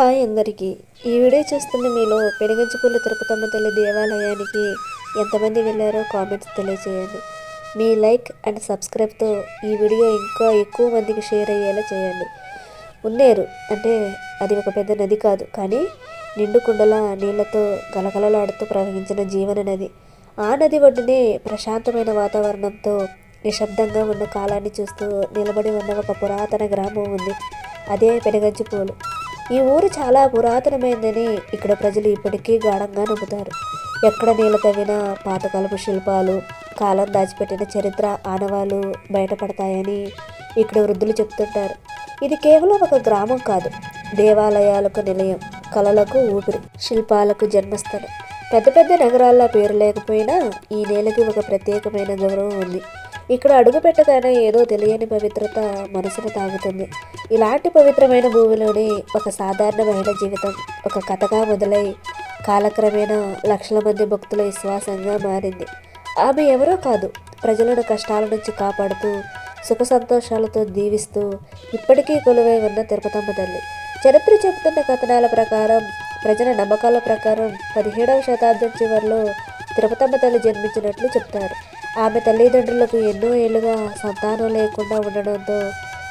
Hi అందరికీ. ఈ video చూస్తున్న మీలో పెనుగంచిప్రోలు తిరుపతమ్మ తల్లి దేవాలయానికి ఎంతమంది వెళ్ళారో కామెంట్స్ తెలియజేయండి. మీ లైక్ అండ్ సబ్స్క్రైబ్తో ఈ వీడియో ఇంకా ఎక్కువ మందికి షేర్ అయ్యేలా చేయండి. ఉన్నేరు అంటే అది ఒక పెద్ద నది కాదు, కానీ నిండు కుండల నీళ్లతో గలగలలాడుతూ ప్రవహించిన జీవన నది. ఆ నది ఒడ్డునే ప్రశాంతమైన వాతావరణంతో నిశ్శబ్దంగా ఉన్న కాలాన్ని చూస్తూ నిలబడి ఉన్న ఒక పురాతన గ్రామం ఉంది. అదే పెనుగంచిప్రోలు. ఈ ఊరు చాలా పురాతనమైందని ఇక్కడ ప్రజలు ఇప్పటికీ గాఢంగా నమ్ముతారు. ఎక్కడ నీళ్ళ తవ్విన పాతకాలపు శిల్పాలు, కాలం దాచిపెట్టిన చరిత్ర ఆనవాళ్ళు బయటపడతాయని ఇక్కడ వృద్ధులు చెప్తుంటారు. ఇది కేవలం ఒక గ్రామం కాదు, దేవాలయాలకు నిలయం, కళలకు ఊపిరి, శిల్పాలకు జన్మస్థలం. పెద్ద పెద్ద నగరాల్లో పేరు లేకపోయినా ఈ నేలకి ఒక ప్రత్యేకమైన గౌరవం ఉంది. ఇక్కడ అడుగు పెట్టగానే ఏదో తెలియని పవిత్రత మనసును తాగుతుంది. ఇలాంటి పవిత్రమైన భూమిలోని ఒక సాధారణ మహిళ జీవితం ఒక కథగా మొదలై కాలక్రమేణా లక్షల మంది భక్తుల విశ్వాసంగా మారింది. ఆమె ఎవరో కాదు, ప్రజలను కష్టాల నుంచి కాపాడుతూ సుఖ సంతోషాలతో దీవిస్తూ ఇప్పటికీ కొలువై ఉన్న తిరుపతమ్మ తల్లి. చరిత్ర చెబుతున్న కథనాల ప్రకారం, ప్రజల నమ్మకాల ప్రకారం 17వ శతాబ్దం చివరిలో తిరుపతమ్మ తల్లి జన్మించినట్లు చెప్తారు. ఆమె తల్లిదండ్రులకు ఎన్నో ఏళ్లుగా సంతానం లేకుండా ఉండడంతో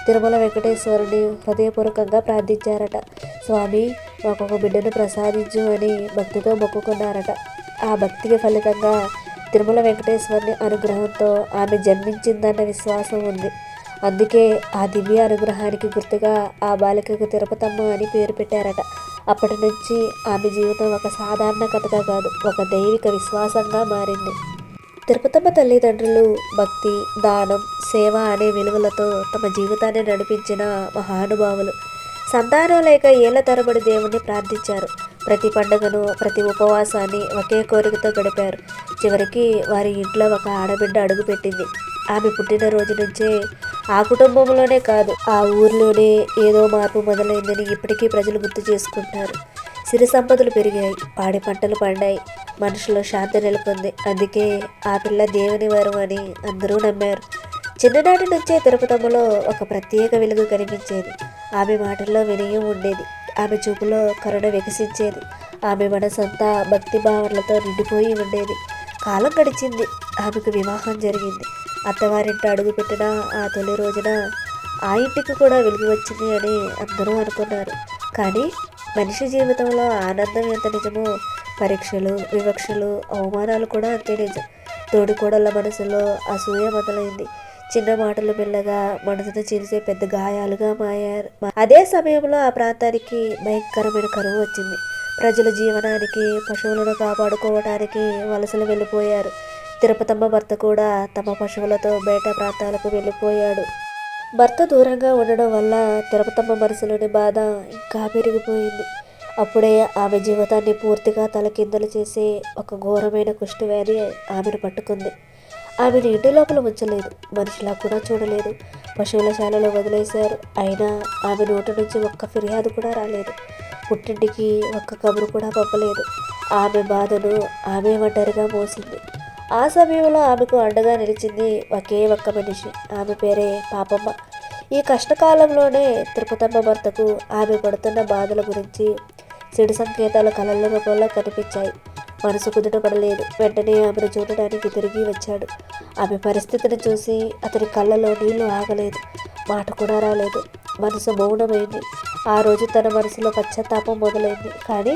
తిరుమల వెంకటేశ్వరుని హృదయపూర్వకంగా ప్రార్థించారట. స్వామి, మాకొక బిడ్డను ప్రసాదించు అని భక్తితో మొక్కుకున్నారట. ఆ భక్తికి ఫలితంగా తిరుమల వెంకటేశ్వరుని అనుగ్రహంతో ఆమె జన్మించిందన్న విశ్వాసం ఉంది. అందుకే ఆ దివ్య అనుగ్రహానికి గుర్తుగా ఆ బాలికకు తిరుపతమ్మ అని పేరు పెట్టారట. అప్పటి నుంచి ఆమె జీవితం ఒక సాధారణ కథగా కాదు, ఒక దైవిక విశ్వాసంగా మారింది. తిరుపతమ్మ తల్లిదండ్రులు భక్తి, దానం, సేవ అనే విలువలతో తమ జీవితాన్ని నడిపించిన మహానుభావులు. సంతానం లేక ఏళ్ల తరబడి దేవుణ్ణి ప్రార్థించారు. ప్రతి పండుగను, ప్రతి ఉపవాసాన్ని ఒకే కోరికతో గడిపారు. చివరికి వారి ఇంట్లో ఒక ఆడబిడ్డ అడుగుపెట్టింది. ఆమె పుట్టినరోజు నుంచే ఆ కుటుంబంలోనే కాదు, ఆ ఊరిలోనే ఏదో మార్పు మొదలైందని ఇప్పటికీ ప్రజలు గుర్తు చేసుకుంటారు. సిరి సంపదలు పెరిగాయి, పాడి పంటలు పండాయి, మనుషులో శాంతి నెలకొంది. అందుకే ఆ పిల్ల దేవుని వరం అని అందరూ నమ్మారు. చిన్ననాటి నుంచే తిరుపతమ్మలో ఒక ప్రత్యేక వెలుగు కనిపించేది. ఆమె మాటల్లో వినయం ఉండేది, ఆమె చూపులో కరుణ వికసించేది, ఆమె మనసంతా భక్తి భావనలతో నిండిపోయి ఉండేది. కాలం గడిచింది, ఆమెకు వివాహం జరిగింది. అత్తవారింట అడుగుపెట్టిన ఆ తొలి రోజున ఆ ఇంటికి కూడా వెలుగు వచ్చింది అని అందరూ అనుకున్నారు. కానీ మనిషి జీవితంలో ఆనందం ఎంత నిజమో పరీక్షలు, వివక్షలు, అవమానాలు కూడా అంతే నిజం. తోడికోడళ్ళ మనసులో అసూయ మొదలైంది. చిన్న మాటలు మెల్లగా మనసును చీల్చే పెద్ద గాయాలుగా మారారు. అదే సమయంలో ఆ ప్రాంతానికి భయంకరమైన కరువు వచ్చింది. ప్రజల జీవనానికి, పశువులను కాపాడుకోవడానికి వలసలు వెళ్ళిపోయారు. తిరుపతమ్మ భర్త కూడా తమ పశువులతో బయట ప్రాంతాలకు వెళ్ళిపోయాడు. భర్త దూరంగా ఉండడం వల్ల తిరుపతమ్మ మనసులోని బాధ ఇంకా పెరిగిపోయింది. అప్పుడే ఆమె జీవితాన్ని పూర్తిగా తలకిందలు చేసే ఒక ఘోరమైన కుష్ఠవ్యాధి ఆమెను పట్టుకుంది. ఆమెను ఇంటి లోపల ఉంచలేదు, మనిషిలా కూడా చూడలేదు. పశువుల శాలలో వదిలేశారు. అయినా ఆమె నోటి నుంచి ఒక్క ఫిర్యాదు కూడా రాలేదు. పుట్టింటికి ఒక్క కబురు కూడా పంపలేదు. ఆమె బాధను ఆమె ఒంటరిగా మోసింది. ఆ సమయంలో ఆమెకు అండగా నిలిచింది ఒకే ఒక్క మనిషి, ఆమె పేరే పాపమ్మ. ఈ కష్టకాలంలోనే తిరుపతమ్మ భర్తకు ఆమె పడుతున్న బాధల గురించి చెడు సంకేతాలు కళల రూపంలో కనిపించాయి. మనసు కుదుటపడలేదు. వెంటనే ఆమెను చూడడానికి తిరిగి వచ్చాడు. ఆమె పరిస్థితిని చూసి అతని కళ్ళలో నీళ్లు ఆగలేదు, మాట కూడా రాలేదు. మనసు మౌనమైంది. ఆ రోజు తన మనసులో పశ్చాత్తాపం మొదలైంది. కానీ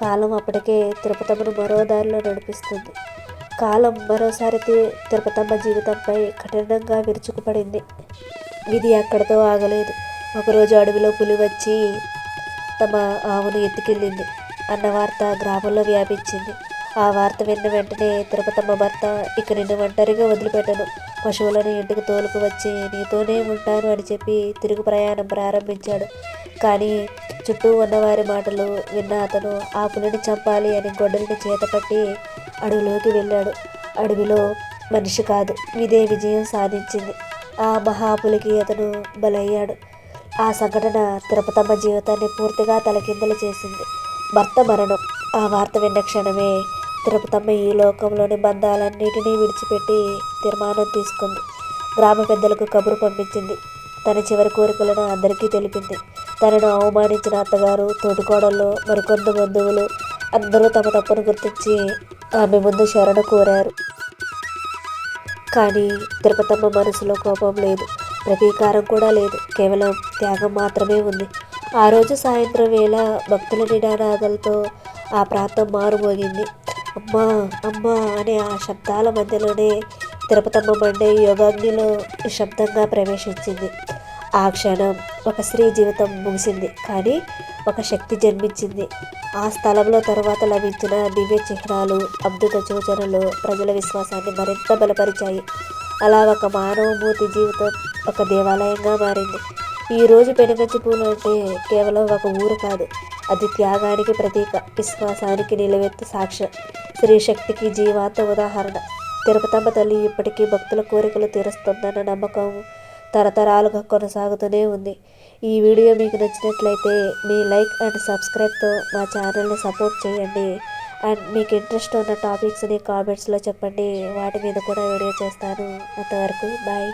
కాలం అప్పటికే తిరుపతమ్మను మరో దారిలో నడిపిస్తుంది. కాలం మరోసారి తిరుపతమ్మ జీవితంపై కఠినంగా విరుచుకుపడింది. విధి అక్కడితో ఆగలేదు. ఒకరోజు అడవిలో పులి వచ్చి తమ ఆవును ఎత్తుకెళ్ళింది అన్న వార్త గ్రామంలో వ్యాపించింది. ఆ వార్త విన్న వెంటనే తిరుపతమ్మ భర్త, ఇక నిన్ను ఒంటరిగా వదిలిపెట్టను, పశువులను ఇంటికి తోలుకు వచ్చి నీతోనే ఉంటాను అని చెప్పి తిరుగు ప్రయాణం ప్రారంభించాడు. కానీ చుట్టూ ఉన్నవారి మాటలు విన్న అతను ఆ పులిని చంపాలి అని గొడ్డలిని చేతపట్టి అడవిలోకి వెళ్ళాడు. అడవిలో మనిషి కాదు, ఇదే విజయం సాధించింది. ఆ మహాపులికి అతను బలయ్యాడు. ఆ సంఘటన తిరుపతమ్మ జీవితాన్ని పూర్తిగా తలకిందలు చేసింది. భర్త మరణం. ఆ వార్త విన్న క్షణమే తిరుపతమ్మ ఈ లోకంలోని బంధాలన్నిటినీ విడిచిపెట్టి తీర్మానం తీసుకుంది. గ్రామ పెద్దలకు కబురు పంపించింది. తన చివరి కోరికలను అందరికీ తెలిపింది. తనను అవమానించిన అత్తగారు, తోటికోడళ్ళు, మరికొంత బంధువులు అందరూ తమ తప్పును గుర్తించి ఆమె ముందు శరణు కోరారు. కానీ తిరుపతమ్మ మనసులో కోపం లేదు, ప్రతీకారం కూడా లేదు, కేవలం త్యాగం మాత్రమే ఉంది. ఆ రోజు సాయంత్రం వేళ భక్తుల నినాదాలతో ఆ ప్రాంతం మారుమోగింది. అమ్మా అమ్మా అనే ఆ శబ్దాల మధ్యలోనే తిరుపతమ్మ మండే యోగాగ్నిలో నిశ్శబ్దంగా ప్రవేశించింది. ఆ క్షణం ఒక స్త్రీ జీవితం ముగిసింది, కానీ ఒక శక్తి జన్మించింది. ఆ స్థలంలో తరువాత లభించిన దివ్య చిహ్నాలు, అద్భుత సూచనలు ప్రజల విశ్వాసాన్ని మరింత బలపరిచాయి. అలా ఒక మానవమూర్తి జీవితం ఒక దేవాలయంగా మారింది. ఈరోజు పెనుగంచిప్రోలు అంటే కేవలం ఒక ఊరు కాదు, అది త్యాగానికి ప్రతీక, విశ్వాసానికి నిలువెత్తు సాక్ష్యం, స్త్రీ శక్తికి జీవాంత ఉదాహరణ. తిరుపతమ్మ తల్లి ఇప్పటికీ భక్తుల కోరికలు తీరుస్తుందన్న నమ్మకం తరతరాలుగా కొనసాగుతూనే ఉంది. ఈ వీడియో మీకు నచ్చినట్లయితే మీ లైక్ అండ్ సబ్స్క్రైబ్తో మా ఛానల్ని సపోర్ట్ చేయండి. అండ్ మీకు ఇంట్రెస్ట్ ఉన్న టాపిక్స్ని కామెంట్స్లో చెప్పండి, వాటి మీద కూడా వీడియో చేస్తాను. అంతవరకు బాయ్.